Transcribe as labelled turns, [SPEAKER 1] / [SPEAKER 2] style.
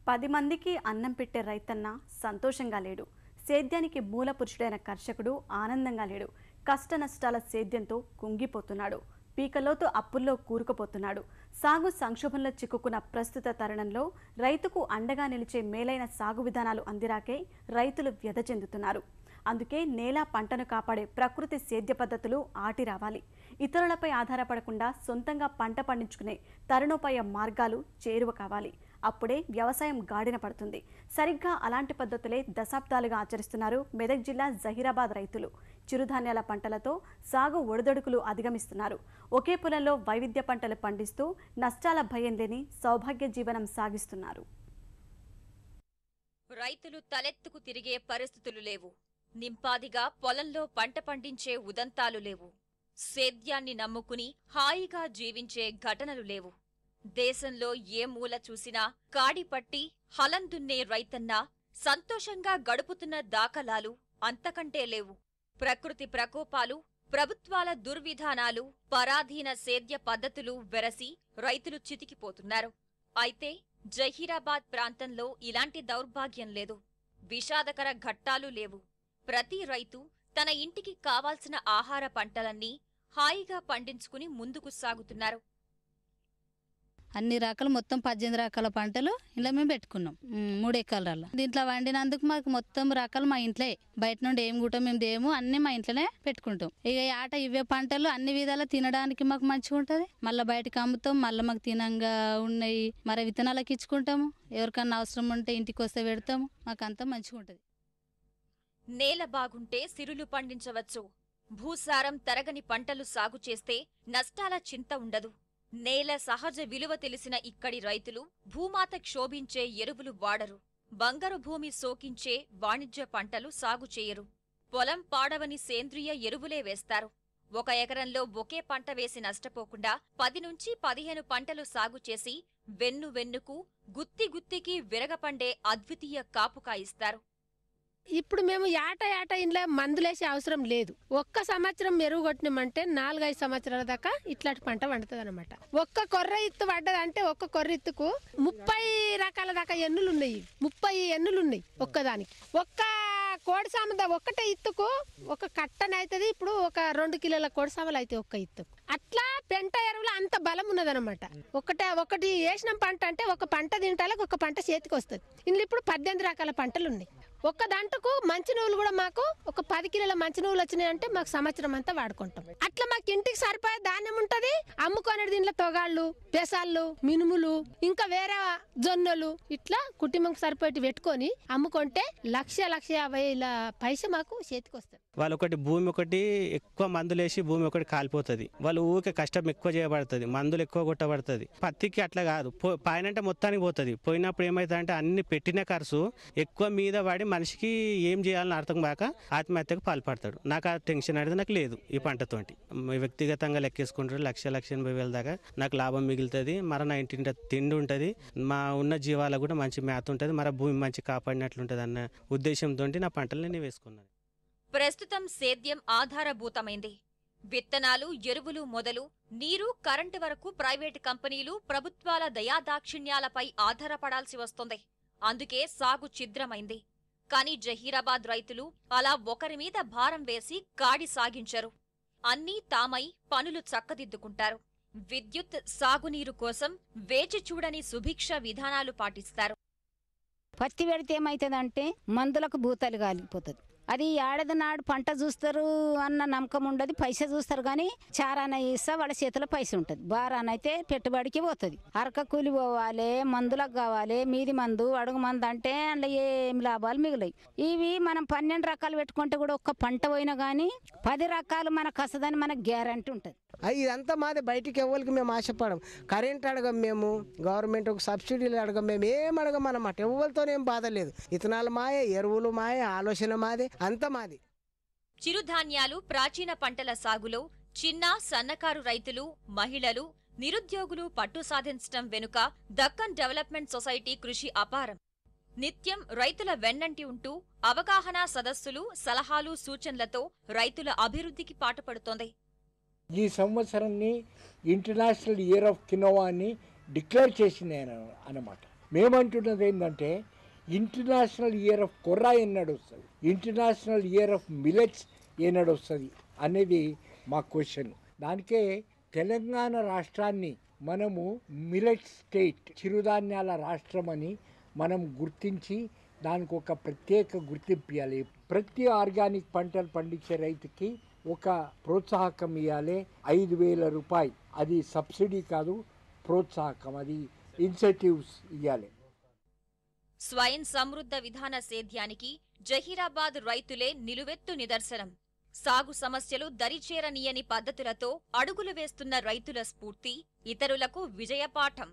[SPEAKER 1] 10 మందికి అన్నం పెట్టే రైతన్న సంతోషంగా లేడు. సేద్యానికి మూల పురుషుడైన కర్షకుడు ఆనందంగా లేడు. కష్ట నష్టాల సేద్యంతో కుంగిపోతున్నాడు. పీకలోతు అప్పుల్లో కూరుకుపోతున్నాడు. సాగు సంక్షోభంలో చిక్కుకున్న ప్రస్తుత తరుణంలో రైతుకు అండగా నిలిచే మేలైన సాగు విధానాలు అందిరాకే రైతులు వ్యధ చెందుతున్నారు. అందుకే నేల పంటను కాపాడే ప్రకృతి సేద్య పద్ధతులు ఆటి రావాలి. ఇతరులపై ఆధారపడకుండా సొంతంగా పంట పండించుకునే తరుణోపాయ మార్గాలు చేరువ కావాలి. అప్పుడే వ్యవసాయం గాడిన పడుతుంది. సరిగ్గా అలాంటి పద్ధతులే దశాబ్దాలుగా ఆచరిస్తున్నారు మెదక్ జిల్లా జహీరాబాద్ రైతులు. చిరుధాన్యాల పంటలతో సాగు ఒడిదొడుకులు అధిగమిస్తున్నారు. ఒకే పొలంలో వైవిధ్య పంటలు పండిస్తూ నష్టాల భయం లేని సౌభాగ్య జీవనం సాగిస్తున్నారు.
[SPEAKER 2] రైతులు తలెత్తుకు తిరిగే పరిస్థితులు లేవు. నింపాదిగా పొలంలో పంట పండించే ఉదంతాలు లేవు. సేద్యాన్ని నమ్ముకుని హాయిగా జీవించే ఘటనలు లేవు. దేశంలో ఏ మూల చూసినా కాడిపట్టి హలం దున్నే రైతన్నా సంతోషంగా గడుపుతున్న దాఖలాలు అంతకంటే లేవు. ప్రకృతి ప్రకోపాలు, ప్రభుత్వాల దుర్విధానాలు, పరాధీన సేద్య పద్ధతులు వెరసి రైతులు చితికిపోతున్నారు. అయితే జహీరాబాద్ ప్రాంతంలో ఇలాంటి దౌర్భాగ్యం లేదు. విషాదకర ఘట్టాలు లేవు. ప్రతి రైతు తన ఇంటికి కావాల్సిన ఆహార పంటలన్నీ హాయిగా పండించుకుని ముందుకు సాగుతున్నారు.
[SPEAKER 3] అన్ని రకాలు మొత్తం 18 రకాల పంటలు ఇలా మేము పెట్టుకున్నాం 3 ఎకరాల. దీంట్లో వండినందుకు మాకు మొత్తం రకాలు మా ఇంట్లో, బయట నుండి ఏం కూడా మేము దేము, అన్ని మా ఇంట్లోనే పెట్టుకుంటాం. ఇక ఆట ఇవే పంటలు అన్ని విధాలా తినడానికి మాకు మంచిగా ఉంటుంది. మళ్ళీ బయటకు అమ్ముతాం, మళ్ళీ మాకు తినంగా ఉన్నాయి మరి విత్తనాలకు ఇచ్చుకుంటాము. ఎవరికన్నా అవసరం ఉంటే ఇంటికి వస్తే పెడతాము. మాకు అంతా మంచిగా ఉంటుంది.
[SPEAKER 2] నేల బాగుంటే సిరులు పండించవచ్చు. భూసారం తరగని పంటలు సాగు చేస్తే నష్టాల చింత ఉండదు. నేల సహజ విలువ తెలిసిన ఇక్కడి రైతులు భూమాత క్షోభించే ఎరువులు వాడరు. బంగారు భూమి సోకించే వాణిజ్య పంటలు సాగు చేయరు. పొలం పాడవని సేంద్రియ ఎరువులే వేస్తారు. 1 ఎకరంలో ఒకే పంట వేసి నష్టపోకుండా 10 నుంచి 15 పంటలు సాగు చేసి వెన్నుకు గుత్తి గుత్తికి విరగపండే అద్వితీయ కాపు కాయిస్తారు.
[SPEAKER 4] ఇప్పుడు మేము ఏట ఇంట్లో మందులేసే అవసరం లేదు. 1 సంవత్సరం ఎరువు కొట్టినామంటే 4-5 సంవత్సరాల దాకా ఇట్లాంటి పంట పండుతుంది అనమాట. 1 కొర్ర ఇత్తు పడ్డదంటే 1 కొర్ర ఇత్తుకు 30 రకాల దాకా ఎన్నులు ఉన్నాయి. 30 ఎన్నులు ఉన్నాయి ఒక్కదానికి. 1 కోడి సామెద ఒకటే ఇత్తుకు 1 కట్టనైతుంది. ఇప్పుడు 2 కిలోల కోడి సామలు అయితే 1 ఇత్తుకు. అట్లా పెంట ఎరువులు అంత బలం ఉన్నదనమాట. ఒకటి వేసిన పంట అంటే 1 పంట తింటాలకు 1 పంట చేతికి వస్తుంది. ఇందులో ఇప్పుడు 18 రకాల పంటలు ఉన్నాయి. 1 దంటకు మంచి నువ్వులు కూడా మాకు 10 కిలోల మంచి నువ్వులు వచ్చినాయి అంటే మాకు సంవత్సరం అంతా వాడుకుంటాం. అట్లా మాకు ఇంటికి సరిపోయే ధాన్యం ఉంటది. అమ్ముకునేది దీంట్లో తొగాళ్ళు, పెసాళ్ళు, మినుములు, ఇంకా వేరే జొన్నలు ఇట్లా కుటుంబంకి సరిపోయి పెట్టుకొని అమ్ముకుంటే 1,50,000 పైసా మాకు చేతికి వస్తుంది.
[SPEAKER 5] వాళ్ళు భూమి ఒకటి ఎక్కువ మందులేసి భూమి ఒకటి కాలిపోతుంది. వాళ్ళు ఊరికే కష్టం ఎక్కువ చేయబడుతుంది, మందులు ఎక్కువ కొట్టబడుతుంది. పత్తికి అట్లా కాదు, పైనంటే మొత్తానికి పోతుంది. పోయినప్పుడు ఏమవుతుంది అంటే అన్ని పెట్టిన ఖర్చు ఎక్కువ మీద పడి మనిషికి ఏం చేయాలని అర్థం కాక ఆత్మహత్యకు పాల్పడతాడు. నాకు ఆ టెన్షన్ అనేది నాకు లేదు. ఈ పంటతోటి వ్యక్తిగతంగా లెక్కేసుకుంటారు 1,80,000 దాకా నాకు లాభం మిగులుతుంది. మరి నా ఇంటి తిండి ఉంటుంది, మా ఉన్న జీవాలకు కూడా మంచి మేత ఉంటుంది, మరి భూమి మంచి కాపాడినట్లుంటుంది అన్న ఉద్దేశంతో నా పంటలు నేను వేసుకున్నాను.
[SPEAKER 2] ప్రస్తుతం సేద్యం ఆధారభూతమైంది. విత్తనాలు, ఎరువులు మొదలు నీరు, కరెంటు వరకు ప్రైవేటు కంపెనీలు, ప్రభుత్వాల దయాదాక్షిణ్యాలపై ఆధారపడాల్సి వస్తుంది. అందుకే సాగు ఛిద్రమైంది. కాని జహీరాబాద్ రైతులు అలా ఒకరి మీద భారం వేసి కాడి సాగించరు. అన్నీ తామై పనులు చక్కదిద్దుకుంటారు. విద్యుత్, సాగునీరు కోసం వేచి చూడని సుభిక్ష విధానాలు పాటిస్తారు.
[SPEAKER 6] పత్తి పెడితే ఏమవుతుందంటే మందులకు భూతాలు కాలిపోతుంది. అది ఏడాది నాడు పంట చూస్తారు అన్న నమ్మకం ఉండదు. పైసా చూస్తారు కానీ చారాన ఇస్తా వాళ్ళ చేతిలో పైసా ఉంటుంది. బారానైతే పెట్టుబడికి పోతుంది. అరక కూలి పోవాలి, మందులకు కావాలి, మీది మందు, అడుగు మందు అంటే అందులో ఏం లాభాలు మిగిలాయి. ఇవి మనం 12 రకాలు పెట్టుకుంటే కూడా 1 పంట పోయినా కానీ 10 రకాలు మనకు వస్తుందని మనకు గ్యారంటీ ఉంటుంది.
[SPEAKER 7] ఇదంతా మాది. బయటికి ఎవరికి మేము ఆశపడం. కరెంట్ అడగం, మేము గవర్నమెంట్ సబ్సిడీలు అడగం, మేము ఏం అడగం అన్నమాట. ఎవరితోనేం బాధ లేదు. ఇతనాలు మాయే, ఎరువులు మాయే, ఆలోచన మాదే, అంత మాది.
[SPEAKER 2] చిరుధాన్యాలు, ప్రాచీన పంటల సాగులో చిన్న సన్నకారు రైతులు, మహిళలు, నిరుద్యోగులు పట్టు సాధించడం వెనుక దక్కన్ డెవలప్మెంట్ సొసైటీ కృషి అపారం. నిత్యం రైతుల వెన్నంటి ఉంటూ అవగాహన సదస్సులు, సలహాలు, సూచనలతో రైతుల అభివృద్ధికి పాటుపడుతోంది.
[SPEAKER 8] ఈ సంవత్సరాన్ని ఇంటర్నేషనల్ ఇయర్ ఆఫ్ కినోవా అని డిక్లేర్ చేసింది అన్నమాట. మేమంటున్నది ఏంటంటే ఇంటర్నేషనల్ ఇయర్ ఆఫ్ కొర్రా ఎన్నడు వస్తుంది, ఇంటర్నేషనల్ ఇయర్ ఆఫ్ మిలెట్స్ ఏనాడు వస్తుంది అనేది మా క్వశ్చన్. దానికే తెలంగాణ రాష్ట్రాన్ని మనము మిలెట్ స్టేట్, చిరుధాన్యాల రాష్ట్రం అని మనం గుర్తించి దానికి ఒక ప్రత్యేక గుర్తింపు ఇవ్వాలి. ప్రతి ఆర్గానిక్ పంటలు పండించే రైతుకి ఒక ప్రోత్సాహకం ఇవ్వాలి, 5,000 రూపాయలు. అది సబ్సిడీ కాదు, ప్రోత్సాహకం, అది ఇన్సెంటివ్స్ ఇవ్వాలి.
[SPEAKER 2] స్వయం సమృద్ధ విధాన సేద్యానికి జహీరాబాద్ రైతులే నిలువెత్తు నిదర్శనం. సాగు సమస్యలు దరిచేరనీయని పద్ధతులతో అడుగులు వేస్తున్న రైతుల స్ఫూర్తి ఇతరులకు విజయపాఠం.